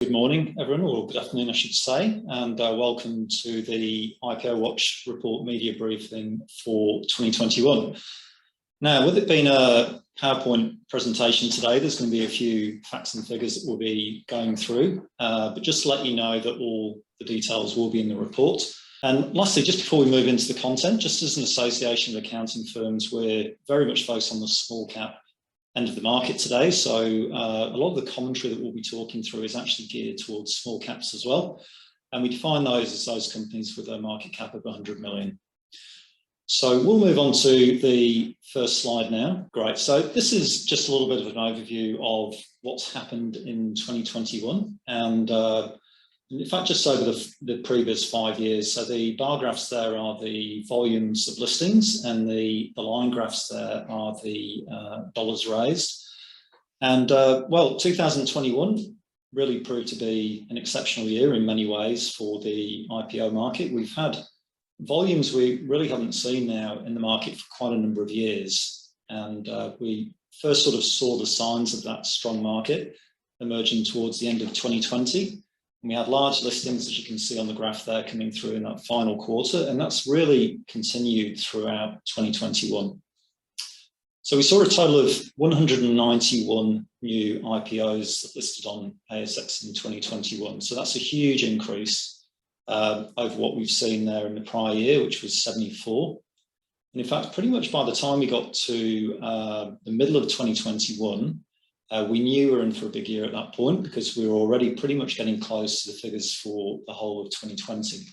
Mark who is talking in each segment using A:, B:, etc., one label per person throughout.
A: Good morning, everyone, or good afternoon, I should say, and welcome to the IPO Watch Report Media Briefing for 2021. Now, with it being a PowerPoint presentation today, there's going to be a few facts and figures that we'll be going through, but just to let you know that all the details will be in the report. And lastly, just before we move into the content, just as an association of accounting firms, we're very much focused on the small cap end of the market today. So a lot of the commentary that we'll be talking through is actually geared towards small caps as well. And we define those as those companies with a market cap of 100 million. So we'll move on to the first slide now. Great. So this is just a little bit of an overview of what's happened in 2021. And in fact, just over the previous 5 years. So the bar graphs there are the volumes of listings, and the line graphs there are the dollars raised. And well, 2021 really proved to be an exceptional year in many ways for the IPO market. We've had volumes we really haven't seen now in the market for quite a number of years. And we first sort of saw the signs of that strong market emerging towards the end of 2020. We had large listings, as you can see on the graph there, coming through in that final quarter, and that's really continued throughout 2021. So we saw a total of 191 new IPOs that listed on ASX in 2021. So that's a huge increase over what we've seen there in the prior year, which was 74. And in fact, pretty much by the time we got to the middle of 2021, we knew we were in for a big year at that point because we were already pretty much getting close to the figures for the whole of 2020.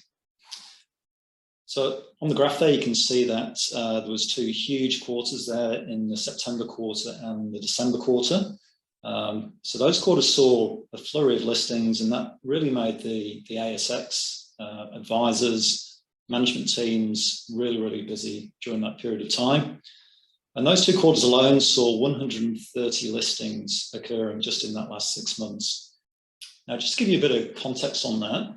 A: So on the graph there, you can see that there was two huge quarters there in the September quarter and the December quarter. So those quarters saw a flurry of listings, and that really made the ASX advisors, management teams really busy during that period of time. And those two quarters alone saw 130 listings occurring just in that last 6 months. Now, just to give you a bit of context on that,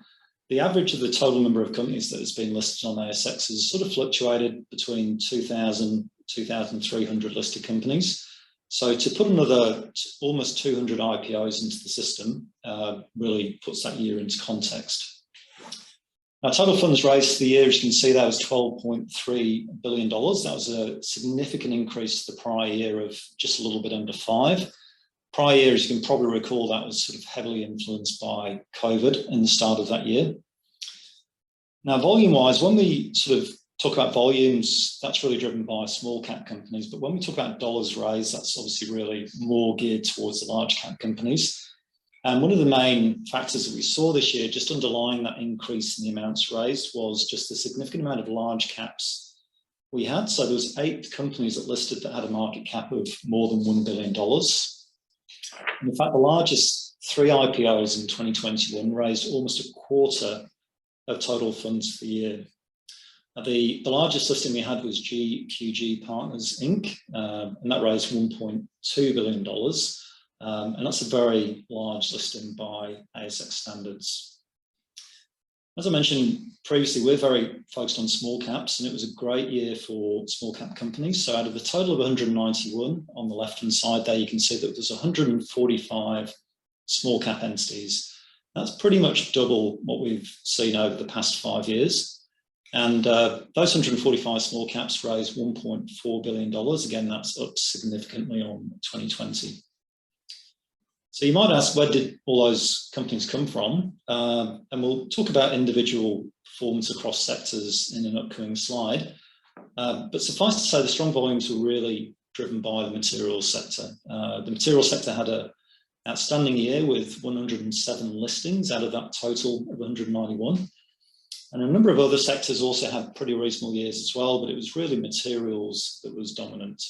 A: the average of the total number of companies that has been listed on ASX has sort of fluctuated between 2,000, 2,300 listed companies. So to put another almost 200 IPOs into the system really puts that year into context. Now, total funds raised for the year, as you can see, that was $12.3 billion. That was a significant increase to the prior year of just a little bit under 5. Prior year, as you can probably recall, that was sort of heavily influenced by COVID in the start of that year. Now, volume-wise, when we sort of talk about volumes, that's really driven by small cap companies. But when we talk about dollars raised, that's obviously really more geared towards the large cap companies. And one of the main factors that we saw this year, just underlying that increase in the amounts raised, was just the significant amount of large caps we had. So there was 8 companies that listed that had a market cap of more than $1 billion. And in fact, the largest 3 IPOs in 2021 raised almost a quarter of total funds for the year. Now, the largest listing we had was GQG Partners Inc., and that raised $1.2 billion. And that's a very large listing by ASX standards. As I mentioned previously, we're very focused on small caps, and it was a great year for small cap companies. So out of the total of 191 on the left-hand side there, you can see that there's 145 small cap entities. That's pretty much double what we've seen over the past 5 years. And those 145 small caps raised $1.4 billion. Again, that's up significantly on 2020. So you might ask, where did all those companies come from? And we'll talk about individual performance across sectors in an upcoming slide. But suffice to say, the strong volumes were really driven by the materials sector. The materials sector had an outstanding year with 107 listings out of that total of 191. And a number of other sectors also had pretty reasonable years as well, but it was really materials that was dominant.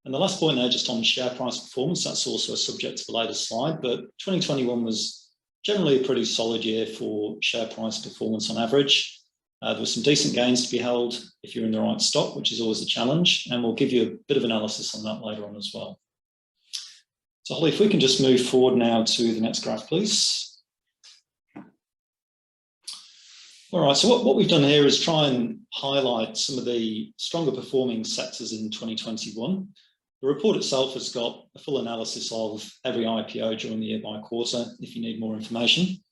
A: And the last point there, just on share price performance, that's also a subject of a later slide, but 2021 was generally a pretty solid year for share price performance on average. There were some decent gains to be held if you're in the right stock, which is always a challenge, and we'll give you a bit of analysis on that later on as well. So Holly, if we can just move forward now to the next graph, please. All right, so what we've done here is try and highlight some of the stronger performing sectors in 2021. The report itself has got a full analysis of every IPO during the year by quarter, if you need more information.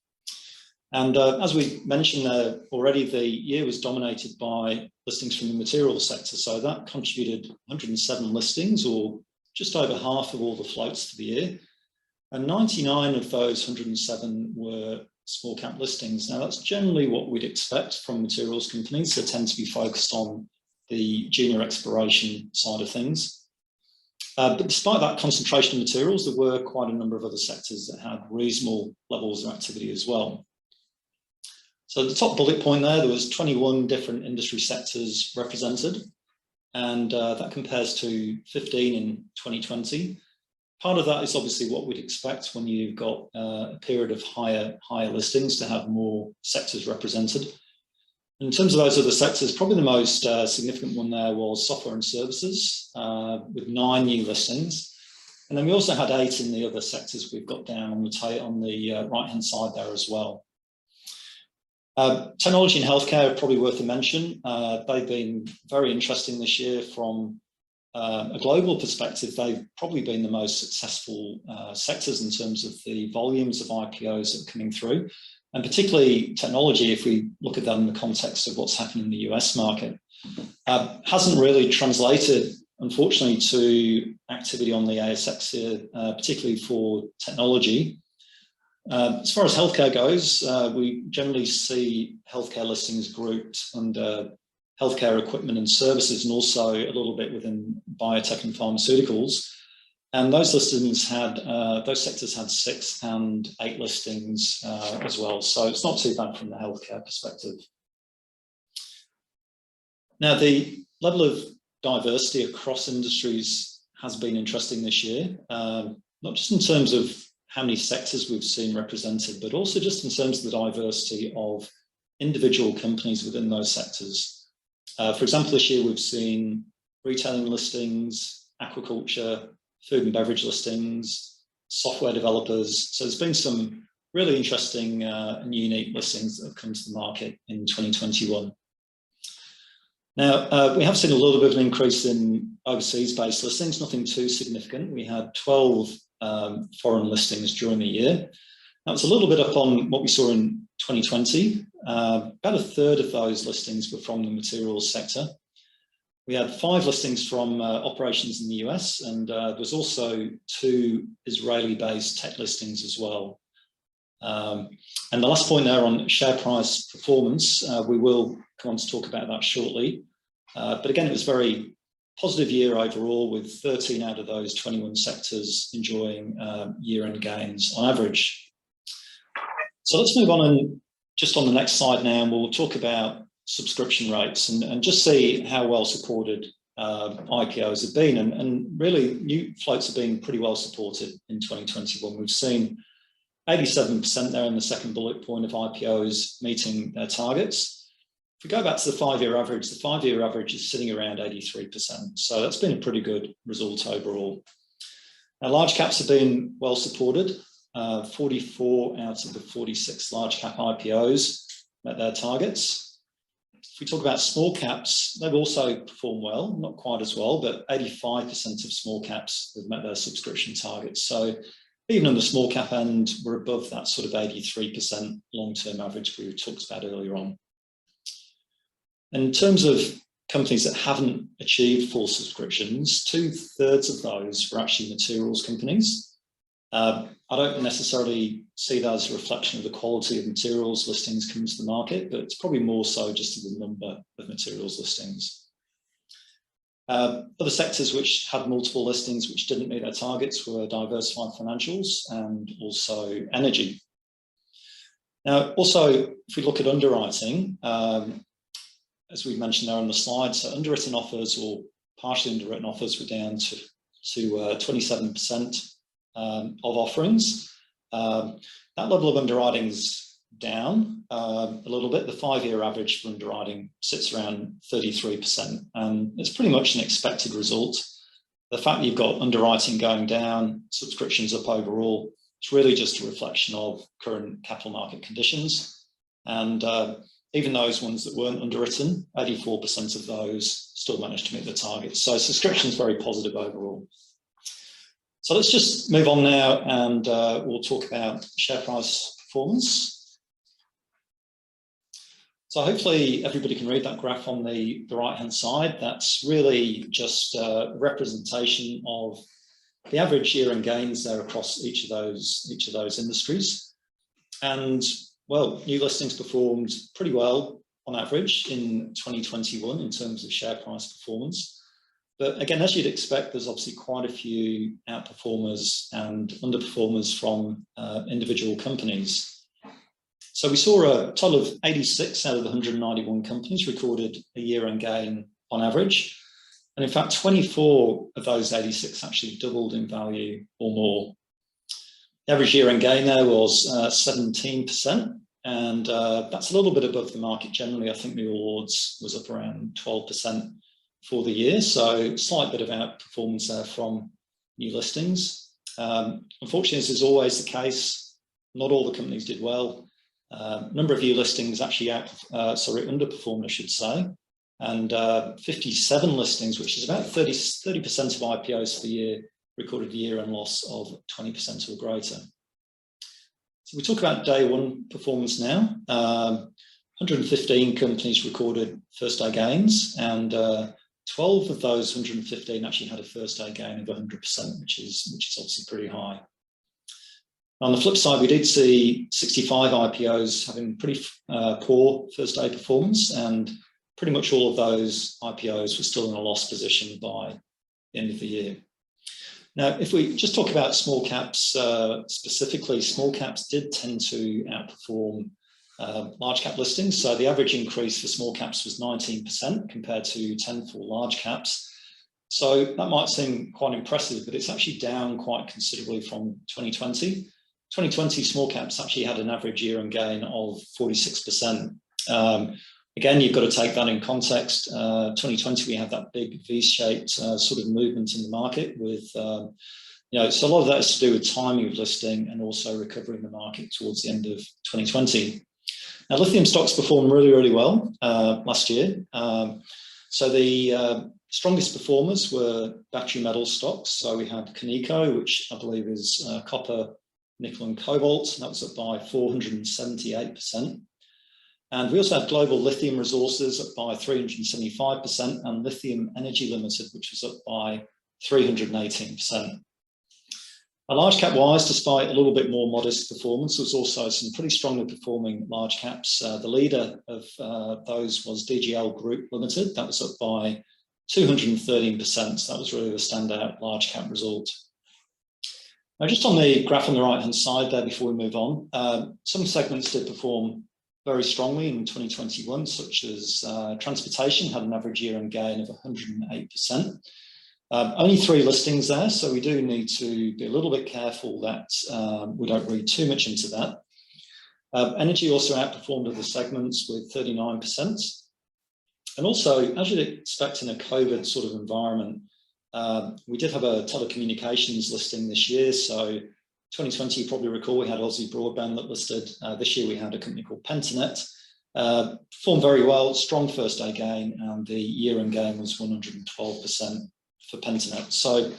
A: And as we mentioned already, the year was dominated by listings from the materials sector. So that contributed 107 listings, or just over half of all the floats for the year. And 99 of those 107 were small cap listings. Now, that's generally what we'd expect from materials companies. They tend to be focused on the junior exploration side of things. But despite that concentration of materials, there were quite a number of other sectors that had reasonable levels of activity as well. So the top bullet point there was 21 different industry sectors represented, and that compares to 15 in 2020. Part of that is obviously what we'd expect when you've got a period of higher listings, to have more sectors represented. In terms of those other sectors, probably the most significant one there was software and services, with 9 new listings. And then we also had 8 in the other sectors we've got down on the right-hand side there as well. Technology and healthcare are probably worth a mention. They've been very interesting this year from a global perspective. They've probably been the most successful sectors in terms of the volumes of IPOs that are coming through, and particularly technology, if we look at that in the context of what's happened in the US market. Hasn't really translated, unfortunately, to activity on the ASX here, particularly for technology. As far as healthcare goes, we generally see healthcare listings grouped under healthcare equipment and services, and also a little bit within biotech and pharmaceuticals. And those listings had, those sectors had 6 and 8 listings as well. So it's not too bad from the healthcare perspective. Now, the level of diversity across industries has been interesting this year, not just in terms of how many sectors we've seen represented, but also just in terms of the diversity of individual companies within those sectors. For example, this year we've seen retailing listings, aquaculture, food and beverage listings, software developers. So there's been some really interesting and unique listings that have come to the market in 2021. Now, we have seen a little bit of an increase in overseas-based listings, nothing too significant. We had 12 foreign listings during the year. That was a little bit up on what we saw in 2020. About a third of those listings were from the materials sector. We had 5 listings from operations in the US, and there was also 2 Israeli-based tech listings as well. And the last point there on share price performance, we will come on to talk about that shortly. But again, it was a very positive year overall, with 13 out of those 21 sectors enjoying year-end gains on average. So let's move on, and just on the next slide now, and we'll talk about subscription rates and just see how well supported IPOs have been. And really, new floats have been pretty well supported in 2021. We've seen 87% there in the second bullet point of IPOs meeting their targets. If we go back to the 5-year average, the 5-year average is sitting around 83%. So that's been a pretty good result overall. Now, large caps have been well supported. 44 out of the 46 large cap IPOs met their targets. If we talk about small caps, they've also performed well, not quite as well, but 85% of small caps have met their subscription targets. So even on the small cap end, we're above that sort of 83% long-term average we talked about earlier on. In terms of companies that haven't achieved full subscriptions, 2/3 of those were actually materials companies. I don't necessarily see that as a reflection of the quality of materials listings coming to the market, but it's probably more so just the number of materials listings. Other sectors which had multiple listings which didn't meet their targets were diversified financials and also energy. Now, also, if we look at underwriting, as we mentioned there on the slide, so underwritten offers or partially underwritten offers were down to 27% of offerings. That level of underwriting's down a little bit. The 5-year average for underwriting sits around 33%, and it's pretty much an expected result. The fact that you've got underwriting going down, subscriptions up overall, it's really just a reflection of current capital market conditions. And even those ones that weren't underwritten, 84% of those still managed to meet the targets. So subscription is very positive overall. So let's just move on now, and we'll talk about share price performance. So hopefully everybody can read that graph on the right-hand side. That's really just a representation of the average year-end gains there across each of those industries. And well, new listings performed pretty well on average in 2021 in terms of share price performance. But again, as you'd expect, there's obviously quite a few outperformers and underperformers from individual companies. So we saw a total of 86 out of the 191 companies recorded a year-end gain on average. And in fact, 24 of those 86 actually doubled in value or more. The average year-end gain there was 17%. And that's a little bit above the market generally. I think the awards was up around 12% for the year. So slight bit of outperformance there from new listings. Unfortunately, as is always the case, not all the companies did well. Number of new listings actually underperformed, I should say. And 57 listings, which is about 30% of IPOs for the year, recorded a year-end loss of 20% or greater. So we talk about day one performance now. 115 companies recorded first day gains, and 12 of those 115 actually had a first day gain of 100%, which is obviously pretty high. On the flip side, we did see 65 IPOs having pretty poor first day performance, and pretty much all of those IPOs were still in a loss position by the end of the year. Now, if we just talk about small caps specifically, small caps did tend to outperform large cap listings. So the average increase for small caps was 19% compared to 10 for large caps. So that might seem quite impressive, but it's actually down quite considerably from 2020. 2020 small caps actually had an average year-end gain of 46%. Again, you've got to take that in context. 2020, we had that big V-shaped sort of movement in the market with, so a lot of that is to do with timing of listing and also recovering the market towards the end of 2020. Now, lithium stocks performed really, really well last year. So the strongest performers were battery metal stocks. So we had Caneco, which I believe is copper, nickel and cobalt. That was up by 478%. And we also had Global Lithium Resources up by 375%, and Lithium Energy Limited, which was up by 318%. Large cap wise, despite a little bit more modest performance, there was also some pretty strongly performing large caps. The leader of those was DGL Group Limited. That was up by 213%. So that was really the standout large cap result. Now, just on the graph on the right hand side there, before we move on, some segments did perform very strongly in 2021, such as transportation had an average year-end gain of 108%. Only 3 listings there, so we do need to be a little bit careful that we don't read too much into that. Energy also outperformed other segments with 39%. And also, as you'd expect in a COVID sort of environment, we did have a telecommunications listing this year. So 2020, you probably recall, we had Aussie Broadband that listed. This year we had a company called Pentanet. Performed very well, strong first day gain, and the year-end gain was 112% for Pentanet. So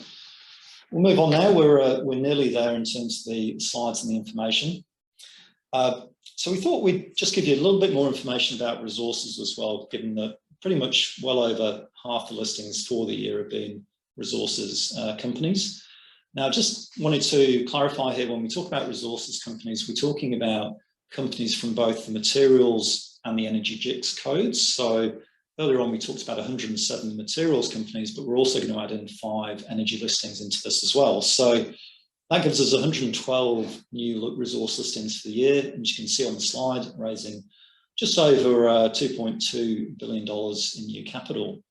A: we'll move on now. We're nearly there in terms of the slides and the information. So we thought we'd just give you a little bit more information about resources as well, given that pretty much well over half the listings for the year have been resources companies. Now, just wanted to clarify here, when we talk about resources companies, we're talking about companies from both the materials and the energy GICS codes. So earlier on, we talked about 107 materials companies, but we're also going to add in 5 energy listings into this as well. So that gives us 112 new resource listings for the year. And you can see on the slide, raising just over $2.2 billion in new capital.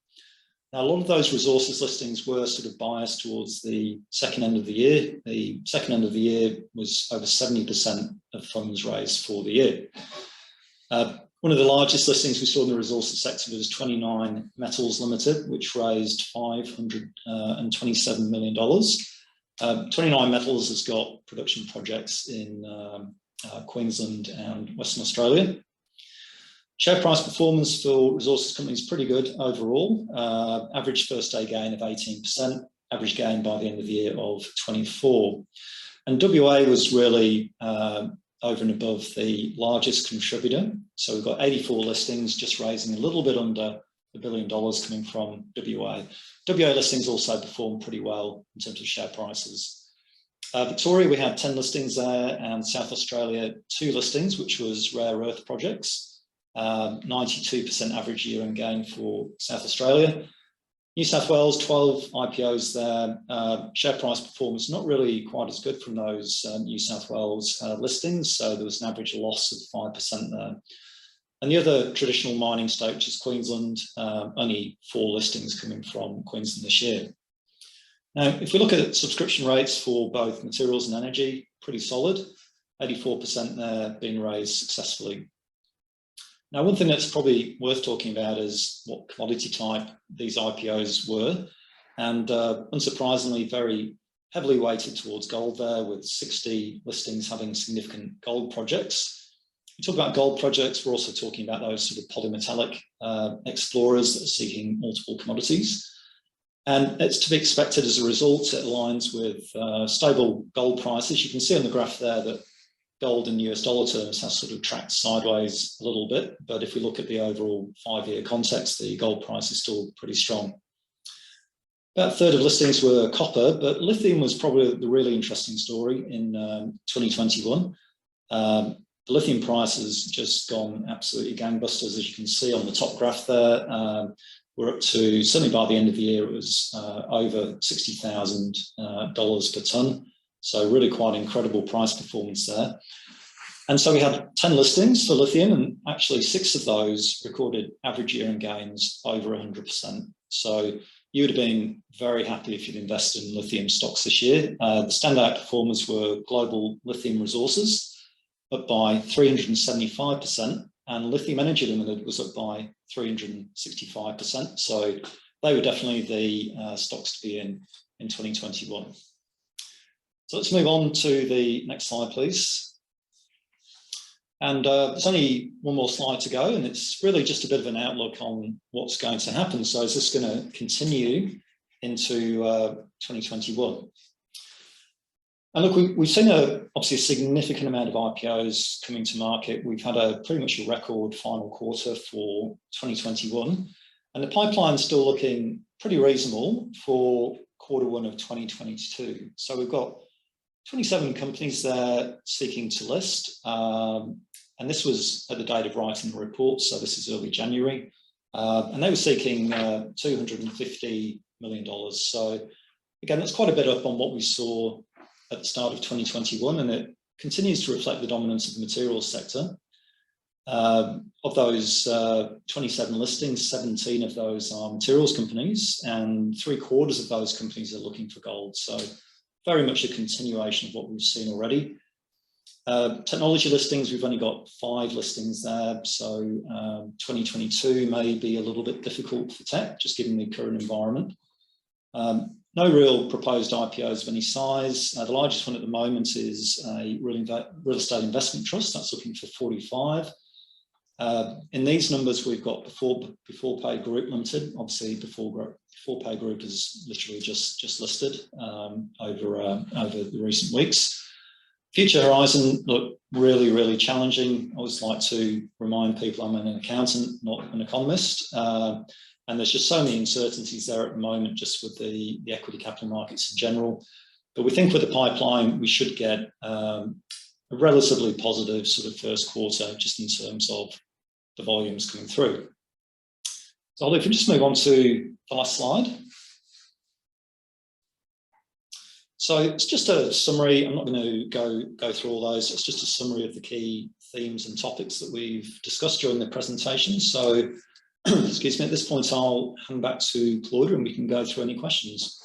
A: Now, a lot of those resources listings were sort of biased towards the second end of the year. The second end of the year was over 70% of funds raised for the year. One of the largest listings we saw in the resources sector was 29 Metals Limited, which raised $527 million. 29 Metals has got production projects in Queensland and Western Australia. Share price performance for resources companies is pretty good overall. Average first day gain of 18%, average gain by the end of the year of 24%. And WA was really over and above the largest contributor. So we've got 84 listings, just raising a little bit under $1 billion coming from WA. WA listings also performed pretty well in terms of share prices. Victoria, we had 10 listings there, and South Australia, 2 listings, which was rare earth projects. 92% average year-end gain for South Australia. New South Wales, 12 IPOs there. Share price performance not really quite as good from those New South Wales listings, so there was an average loss of 5% there. And the other traditional mining state, which is Queensland, only 4 listings coming from Queensland this year. Now, if we look at subscription rates for both materials and energy, pretty solid, 84% there being raised successfully. Now, one thing that's probably worth talking about is what commodity type these IPOs were. And unsurprisingly, very heavily weighted towards gold there, with 60 listings having significant gold projects. We talk about gold projects, we're also talking about those sort of polymetallic explorers that are seeking multiple commodities. And it's to be expected as a result. It aligns with stable gold prices. You can see on the graph there that gold in US dollar terms has sort of tracked sideways a little bit, but if we look at the overall 5-year context, the gold price is still pretty strong. About a third of listings were copper, but lithium was probably the really interesting story in 2021. The lithium price has just gone absolutely gangbusters, as you can see on the top graph there. We're up to, certainly by the end of the year, it was over $60,000 per tonne. So really quite incredible price performance there. And so we had 10 listings for lithium, and actually 6 of those recorded average year-end gains over 100%. So you would have been very happy if you'd invested in lithium stocks this year. The standout performers were Global Lithium Resources, up by 375%, and Lithium Energy Limited was up by 365%. So they were definitely the stocks to be in 2021. So let's move on to the next slide, please. And there's only one more slide to go, and it's really just a bit of an outlook on what's going to happen. So is this going to continue into 2021? And look, we've seen obviously a significant amount of IPOs coming to market. We've had pretty much a record final quarter for 2021, and the pipeline's still looking pretty reasonable for Q1 of 2022. So we've got 27 companies there seeking to list, and this was at the date of writing the report, so this is early January, and they were seeking $250 million. So again, that's quite a bit up on what we saw at the start of 2021, and it continues to reflect the dominance of the materials sector. Of those 27 listings, 17 of those are materials companies, and 3/4 of those companies are looking for gold. So very much a continuation of what we've seen already. Technology listings, we've only got 5 listings there, so 2022 may be a little bit difficult for tech, just given the current environment. No real proposed IPOs of any size. The largest one at the moment is a real estate investment trust that's looking for 45. In these numbers, we've got Before Pay Group Limited. Obviously, Before Pay Group is literally just listed over the recent weeks. Future Horizon, look, really challenging. I always like to remind people I'm an accountant, not an economist. And there's just so many uncertainties there at the moment, just with the equity capital markets in general. But we think with the pipeline, we should get a relatively positive sort of first quarter, just in terms of the volumes coming through. So if we just move on to the last slide. So it's just a summary. I'm not going to go through all those. It's just a summary of the key themes and topics that we've discussed during the presentation. So excuse me, at this point, I'll hand back to Claudia and we can go through any questions.